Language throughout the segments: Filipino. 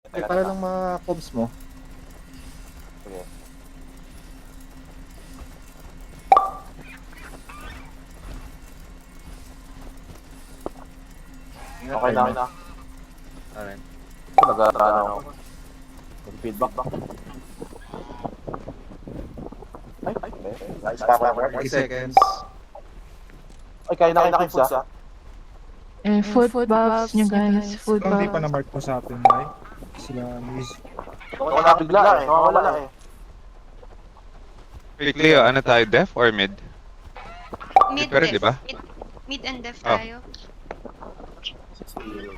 Okay, para lang ma-comms mo. Sige. Okay na, okay na. Alright. Nag-ano ako. Feedback ba? Ay, nice pa ako. 30 seconds. Ay, kaya na kayo foods ah. Food buffs nyo guys, food Hindi pa buffs. na-mark ko sa atin, right? Sila Luis. Wala bigla eh, wala eh. Wait, Leo, ano tayo, def or mid? Mid Pero def. di ba? Mid and def Oh. tayo.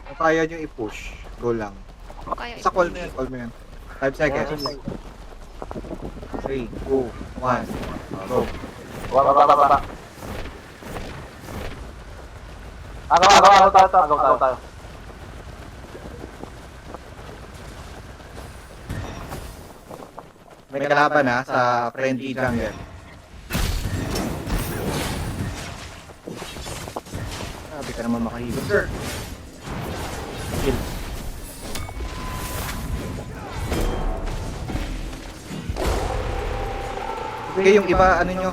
Kung kaya nyo i-push, go lang. Kaya Sa call mo yan, call mo yan. 5 seconds. 3, 2, 1, go. Baba. Agaw tayo. May kalaban ha, sa friendly jungle. Sabi ka naman makahilo, sir. Kill. Okay, yung iba, ano nyo,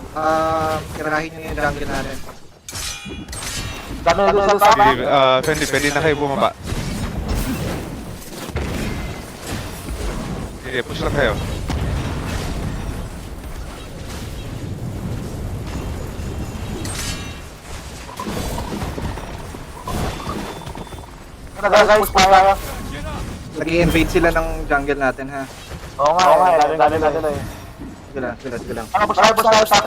kirahin nyo yung jungle natin. Dami na sa tama. Fendi, pwede na kayo bumaba. Sige, push lang kayo. Guys, tayo. Nag-i-invade sila ng jungle natin ha. Oo nga, dali na eh. Sige lang. Ano, push tayo.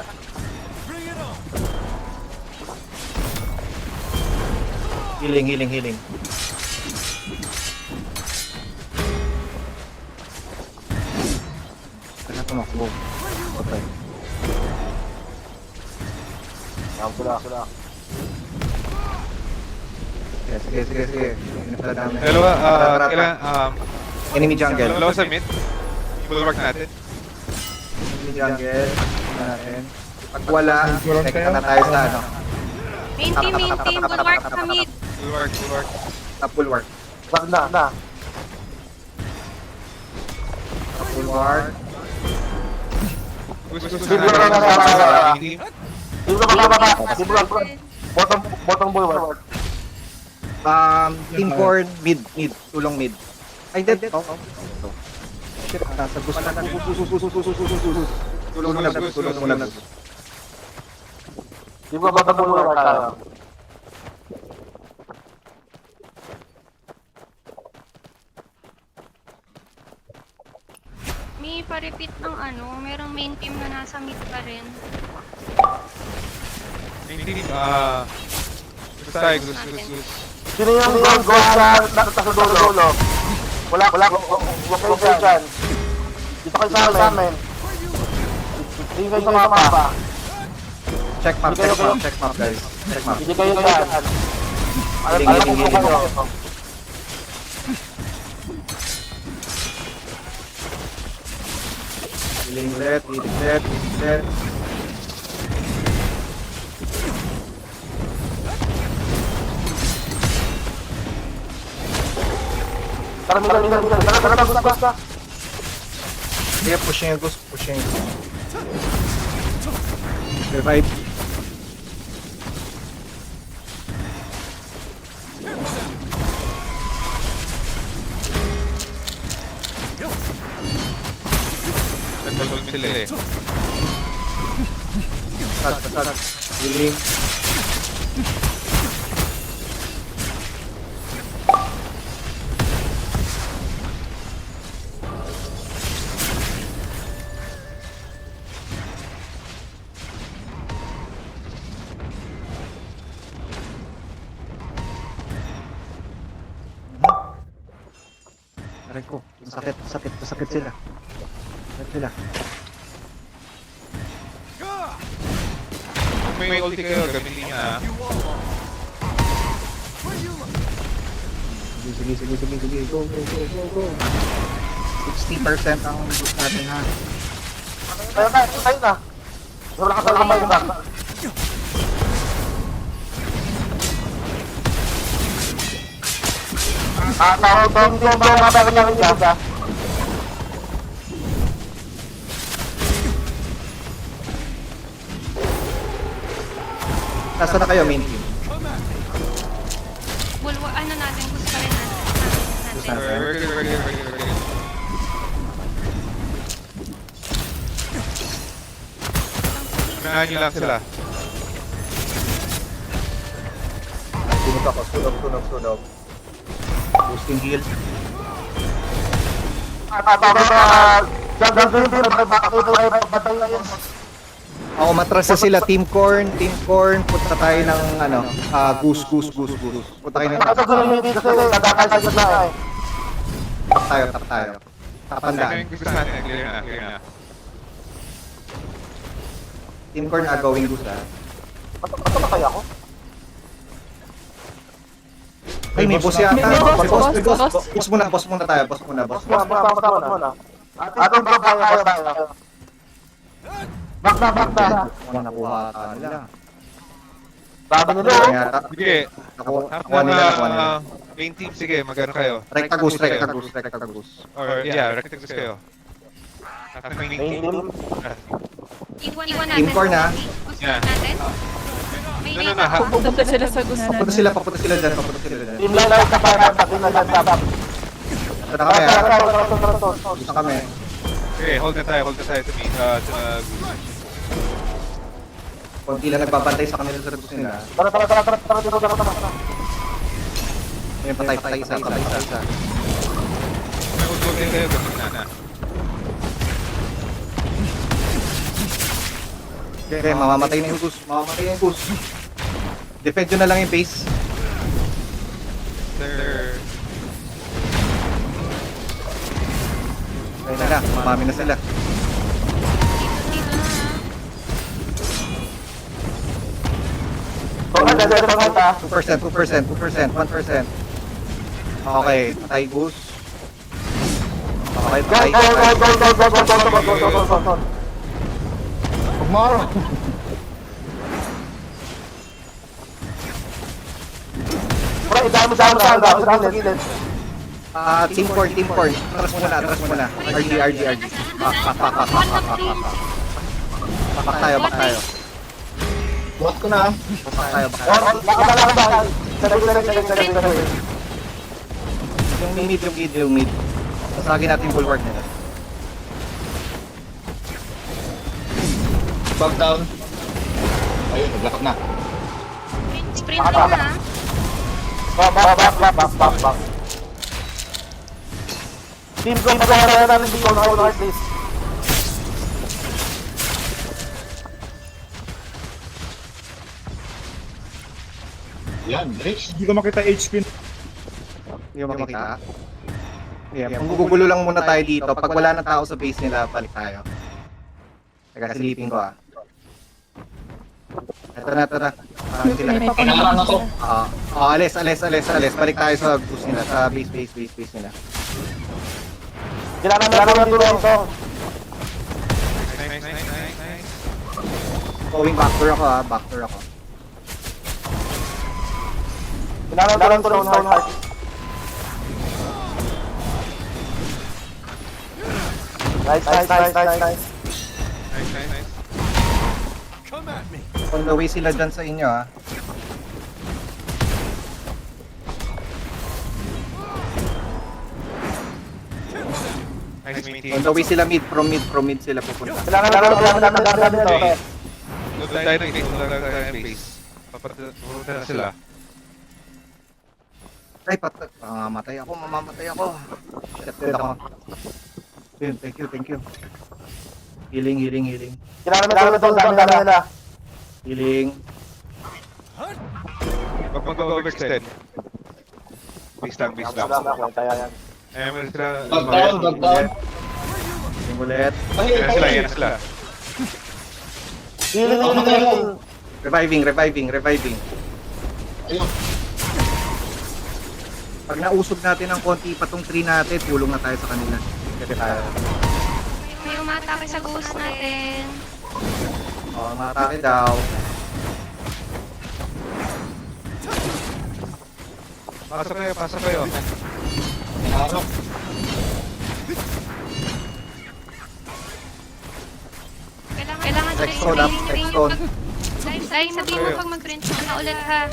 Healing. Kaya tumakbo. Okay. Sila. Sige. Pinapala namin. Dalawa, Tara. kailangan, Enemy jungle. dalawa sa mid. Bulwark natin. Enemy jungle. Tingnan natin. Pag wala, connect na tayo sa ano. Main team, bulwark sa mid. Bulwark. Top bulwark. Wag na. Top bulwark. Gusto Bulwark natin na. sa team. Dito ka baba. Bottom bulwark. Team core mid. Tulong mid. Ay, dead. Oh. Shit, nasa gusto na. Tulong muna. Dito ka bottom bulwark tayo. May pa-repeat ng ano, merong main team na nasa mid pa rin. Gusto tayo. Sino yung go sa dulo? Wala kayo dyan. Dito kayo sa amin. Hindi kayo sa mapa. Check map guys. Check map. Hindi kayo dyan. Alam ko kayo. Healing ulit. Tara, gusto. Sige, pushing. Revive. Nagtulog sila eh. Sat. Healing. Aray ko, sakit sila. Kung may ulti kayo, gamitin nyo na. Sige, go. 60% ang boost natin ha. Tayo na. Wala ka sa kamay na. Tawag ko yung mga bagay ka. Nasa na kayo, main team? Ano natin, gusto pa rin natin. We're good, we're good, we're good, we're good. Unahan nyo lang sila. Sunog ako, sunog. Boosting heal. Ako, matras na sila. Team Corn. Punta tayo ng, goose. Punta kayo ng top. Tap tayo. Ano Tapandaan. yung gusto natin? Clear na, clear na. Team Corn going goose, ha. Kaya ako? Ay, may boss yata. May boss. Boss muna tayo. Basta muna. Atong bro tayo. Bakta. Mga nakuha ka nila. Sabi nila. Yata. Sige, Nakuha nila. main team, sige, magano kayo? Rekta goose. Or, yeah, rectangles kayo. Half ng main Main team. team. Iwan natin. Team Corn, ha? Gusto Yeah. natin? May No, iwan ha? ako. Punta sila sa gusto Papunta natin. sila dyan. Team Lala sa para pati na lang dapat. Ito na kami, ha. Gusto kami. Okay, hold na tayo to me. Konti lang nagbabantay sa kanila sa rebus nila. Tara. Ayun, patay isa. May hold din kayo, gamit na. Okay, mamamatay na yung goose. Defend nyo na lang yung base. Sir. Ayun na, mami na sila. Dito na. 2%. Okay, patay goose. Okay, patay. Go. Tomorrow. Bro, idami sa gilid. Team Corn. Atras muna. RG. Back tayo. Buhat ko na. Back tayo. Lakad. Sarili. Yung mid. Pasagin natin yung bulwark nila. Back down. Ayun, naglakad na. Sprint lang na. Back. Team ko na natin dito na please. Yan, Rich. Hindi ko makita HP. Hindi mo makita. Yeah, gugulo lang muna tayo dito. Pag wala na tao sa base nila, balik tayo. Teka, silipin ko, Ito na. Sila. Pinamarang ako. Alis. Balik tayo sa boost nila, sa base nila. Kailangan na tulong ito. Nice. Going backdoor ako, Kailangan tulong heart. Nice. Nice. On the way sila dyan sa inyo, Nice main On team. the way sila from mid sila pupunta. Kailangan dito. Load tayo ng base. Papunta na sila. Ay, mamamatay ako. Shit, dead ako. Yun, thank you. Healing. Kailangan dami nila. Healing. Huwag mag-overextend. Base lang. Meron sila. Back down. Healing ulit. Yan na sila. Healing. Reviving. Ayun. Pag nausog natin ng konti pa tong tree natin, tulong na tayo sa kanila. Kasi tayo. May umatake sa ghost natin. Matake daw. Pasok kayo. Harap. Kailangan Next zone up, next zone. Ay, sabihin mo pag mag-print na ulit ha.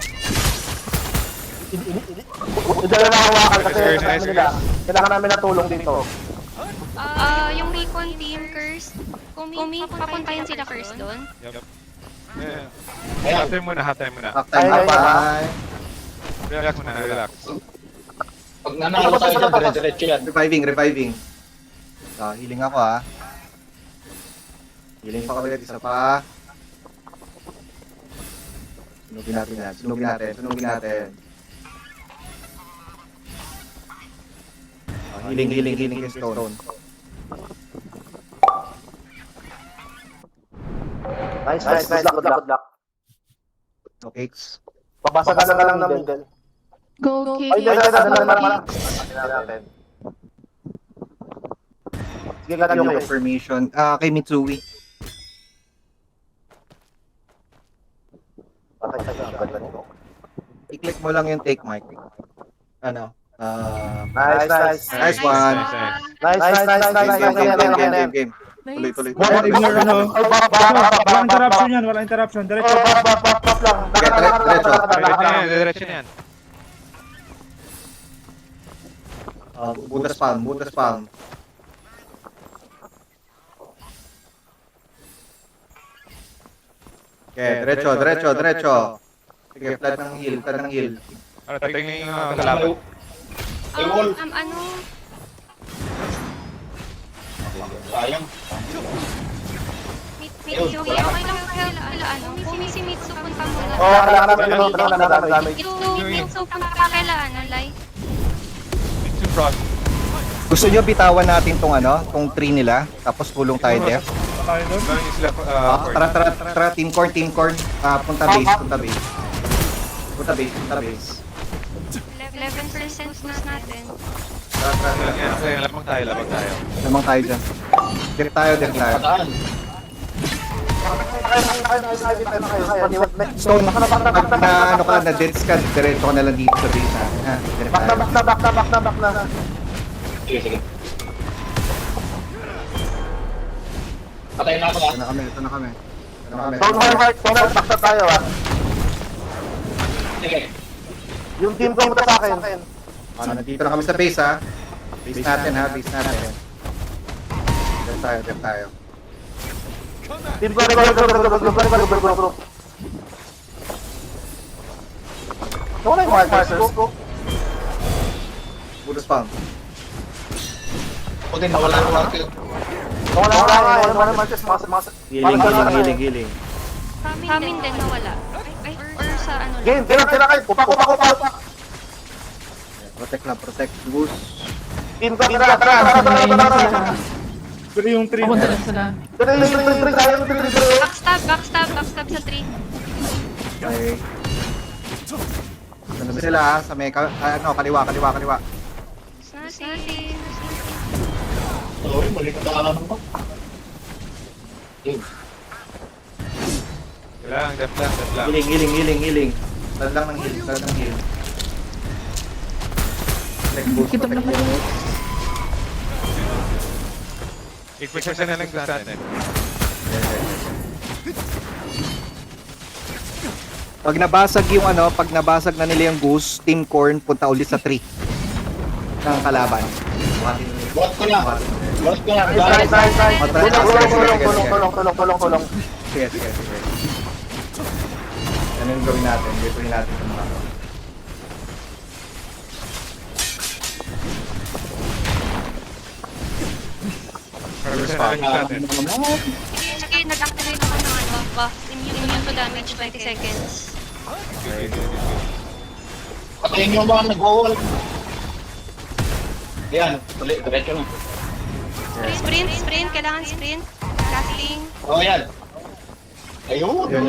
Hindi na nahawakan kasi Nice, nila. Kailangan namin ng tulong dito. Yung recon team, Curse, kung papuntahin sila Curse doon. Yup. Ayan. Half time muna. Half time na bye. Relax muna, relax. Pag nanalo tayo dyan, dire-diretso yan. Reviving. Healing ako ha. Healing pa ulit, isa pa. Sunugin natin yan. Sunugin natin. Healing kay Stone. Nice. Good luck. Okay. Pabasa ka na lang ng middle. Go, Ay, Kiki. dala. Sige, Yung ganun kayo. confirmation. Kay Mitsui. I-click mo lang yung take mic. Ano? Nice. Nice one. Nice. Game. Tuloy. Wala ignore ano. Walang interruption yan, walang interruption. Diretso. Diretso na yan. Butas palm. Okay, diretso. Sige, flat ng heal. Ano, tingnan yung kalaban. Sayang. Mitsugi, okay lang kaila, kung si Mitsu punta mo na. Oo, kailangan namin Mitsu punta kaila, Lai. Mitsu Frost. Gusto nyo bitawan natin tong tree nila, tapos pulong tayo there? Tayo doon. Ano yung sila? Tara, team corn. Punta base. Punta base. 11% boost natin. Tara. Labang tayo. Lamang tayo dyan. Direct tayo. Pataan. Stone, pag na deads ka, diretso ka na lang dito sa base natin, ha? Direct tayo. Back na. Sige. Patayin na ako Ito na kami. Back na tayo ah. Sige. Yung team ko punta sa akin. Nandito na kami sa base, ha? Base natin. Direct tayo. Team ko, go. Wala yung markers ko. Butas palm. Puti nawala ko lang kayo. Wala yung markers. Healing. Kamin din nawala. Or sa ano lang. Game, tira kayo. Kupa. Protect. Goose. Team ko, tira. Pero yung 3 Pupunta na sila. Backstab sa tree. Okay. Ano ba sila, ha? Sa may, kaliwa. Natin. Sorry, balik na alam ko. Kailangan, def lang. Healing. Tad lang ng heal. Protect boost. Kita mo na kayo. I-quick na lang natin. Pag nabasag na nila yung goose, Team Corn, punta ulit sa tree ng kalaban. Bot ko na. Tulong. Sige. Ano yung gawin natin? Gawin natin sa mga Sige, nag-activate ako ng buff. Immune to damage, 20 seconds. Patayin nyo ba nag-wall? Yan, diretso na. Sprint. Kailangan sprint. Casting. O yan. Ayun. Yun.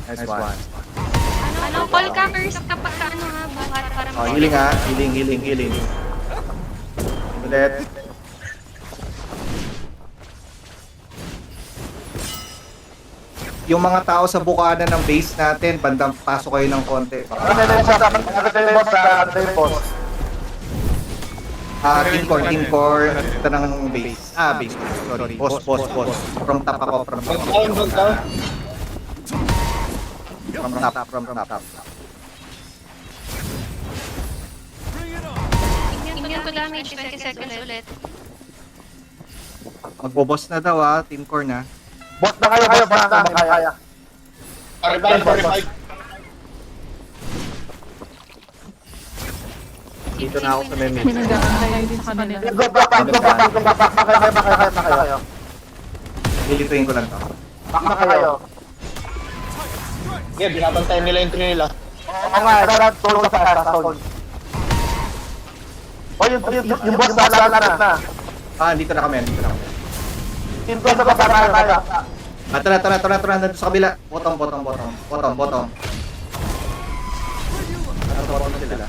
Nice one. Call ka first kapag buhat para Healing, ha? Healing. Ulit. Yung mga tao sa bukana ng base natin, bandang pasok kayo ng konti. Team core. Ito ng base. Base. Sorry. Boss. From top ako. From top. Bag down. From top. Immune to damage, 20 seconds ulit. Magbo-boss na daw team core na. Boss na kayo, boss na. Kaya. Revive. Dito na ako sa meme. Pinag-aantay din sa kanila. Go back kayo. Nilituin ko lang to. Back na kayo. Yeah, binabantayan nila yung trail nila. Oo nga, tulong sa Aston. O yung boss na. Dito na kami. Team ko sa baba tayo. Tara. Nandito sa kabila. Bottom. Bottom na sila.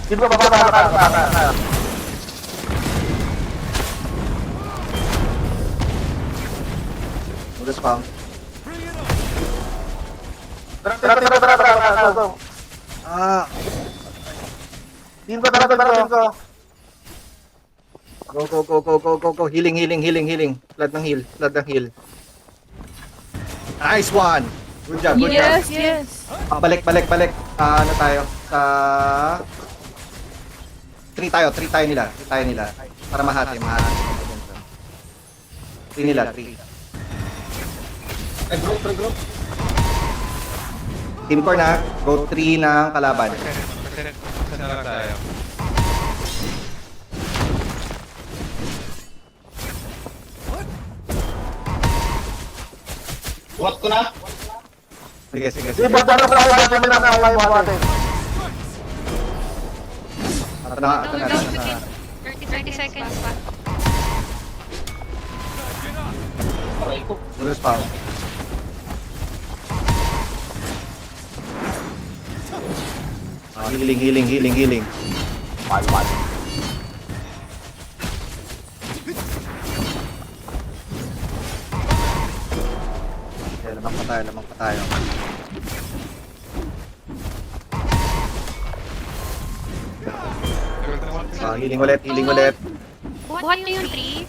Team ko baba tayo. Udah spam. Tara. Team ko, team ko. Go. Healing. Flood ng heal. Nice one. Good job. Yes. Balik. Ano tayo? Sa... 3 tayo nila. Para mahati. 3 nila. Regroup. Team core na. Go 3 ng kalaban. Saan na lang tayo? What ko na? Sige. Sige, baba na tayo namin ang kaya mo natin. Ito na. 30 seconds pa. Aray ko. Udah spam. Healing. Okay, lamang pa tayo. Healing ulit. Buhat na yung 3.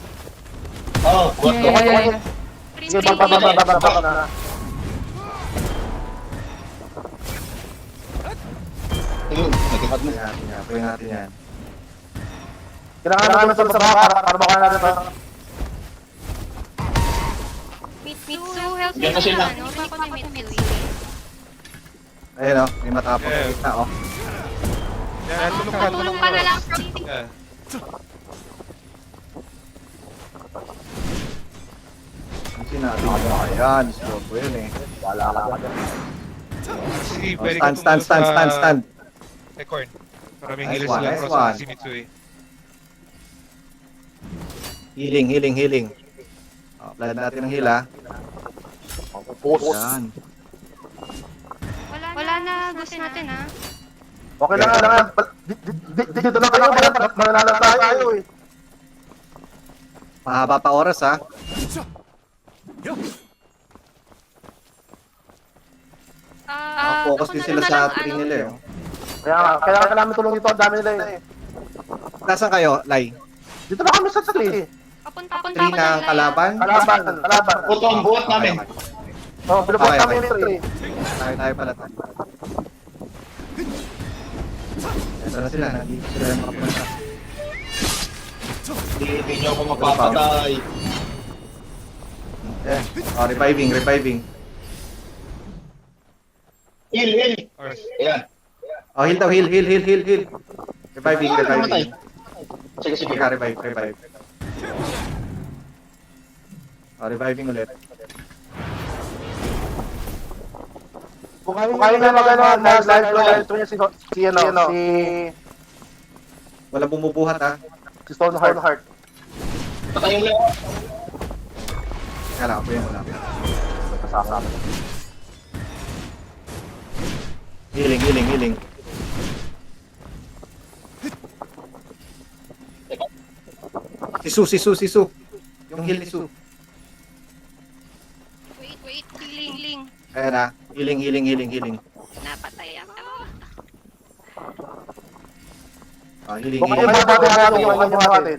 Oh, what ko? Yeah. Sige, baba na. Ayun, nagkakad mo. Pwede natin yan. Kailangan namin sa baba para baka natin ito. Mitsu, help me Yan kasi na. Hindi pa ako ni Mitsu. Ayun may matapos. Yeah. Kita Yan, Tulong ka na lang. Yan. Ang sinabi ko. Ayan, score ko yun Wala ka dyan. Sige, Oh, pwede ka stand. Corn. Maraming Nice healers one, lang nice para one. sa si Mitsui. Healing. Apply natin ng heal Putos. Yan. Wala na gusto natin ha. Okay lang. Dito na kayo, mananalo tayo eh. Mahaba pa oras Focus din sila sa 3 nila Kaya namin tulong dito, ang dami nila eh. Nasaan kayo, Lai? Dito na kami sa 3. Papunta 3 ng kalaban? Kalaban. Puto ang buhat namin. Oh, pinapos Okay. namin yung 3. Tayo pala. Ito na sila, nandito sila yung makapunta. Hindi nyo ako mapapatay. Reviving. Heal. Or, Ayan. Heal daw, heal. Reviving. Sige. Revive. Reviving ulit. Kung kayo na mag-ano, live niya si Wala bumubuhat Stoneheart. Patayin lang. Kala ko yun, wala. Kasama. Healing. Si Su. Yung heal ni Su. Wait, healing. Ayan Healing. Napatay ako. Healing, Kung kayo healing. natin yung ano natin.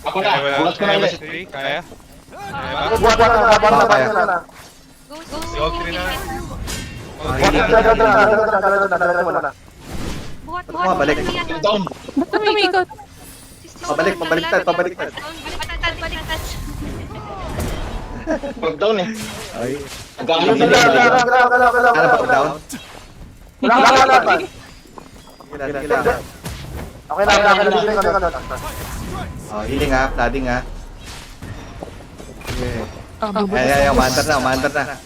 Ako na, bukas ko na ulit. Kaya? Buhat na, buhat na, Kaya. buhat na. Go, Si Ogre na. Buhat na, buhat na. Buhat, Ano nga, balik? Down. Ba't tumikot? Pabaliktad. Baliktad. Pag down eh. Ay. Nagkakaroon Hindi, sila. hindi. Ano ba, down? Wala. Sige lang. Okay na. Healing ha, flooding ha. Sige. Ay, umandar na.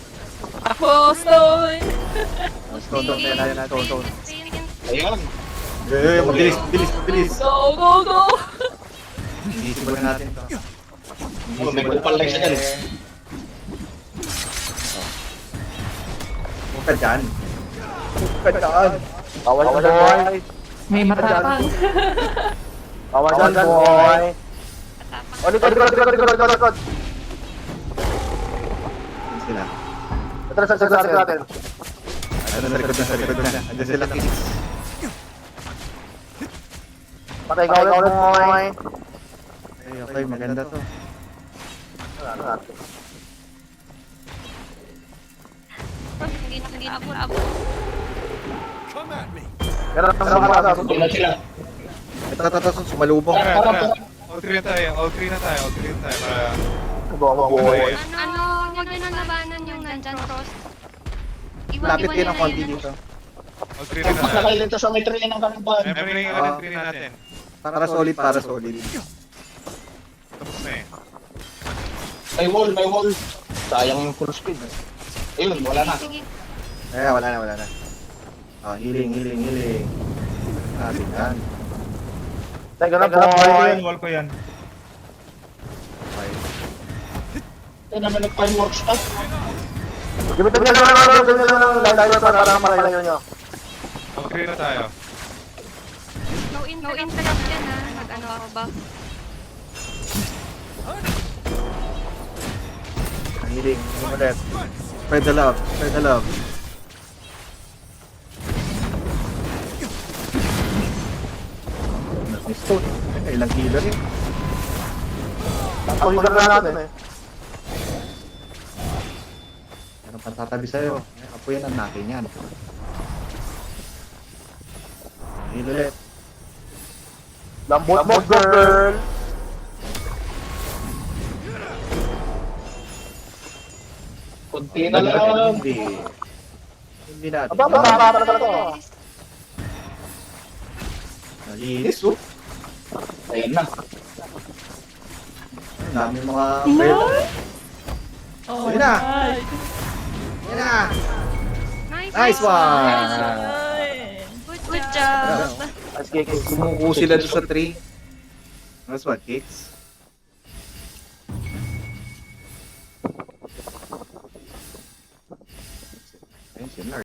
Ako, Stone! Stone, Stone. Ayun. Mabilis. Go! Iisip na natin to. Oh, may kupal lang siya dyan. Huwag ka dyan. Bawal dyan, boy. May matapang. Bawal dyan, boy. O, likod. Sila. Ito natin. Ano sa likod na. Andiyan sila, kids. Patay ka ulit, boy. Okay, maganda to. Hindi na abot. Meron na Hindi na sila. Ito, sumalubong. Tara. All 3 na tayo. Para... boy. Ano, huwag nyo nang labanan yung nandyan, Cross. Lapit kayo ng konti dito. All 3 na Mas tayo. nakailin to sa may train ng kalaban. Memory nga rin 3 natin. Para solid. Tapos na eh. May wall. Sayang yung full speed. Ayun, wala na. Sige. Wala na. Healing. Natin yan. Teka na, boy. Wall ko yan. Okay. Ayun naman nag-fireworks stuff. Gamitin nyo lang light para malayo nyo. All 3 na tayo. No interrupt yan ha. Mag-ano ako ba? Healing ulit. Spread the love. Stone. Ilang kilo rin. Ang ulit na natin eh. Meron pang tatabi sa'yo. Apo yan ang natin yan. Heal ulit. Lambot mo, girl. Kunti na lang. Hindi natin. Aba, to. Nalinis, oh. Ayun na. Ang dami mga umbrella. Oh, Sige na. Yan na. Nice one. Good job. Nice cake. Sumuko sila doon sa tree. That's what, kids? Ayun, sila.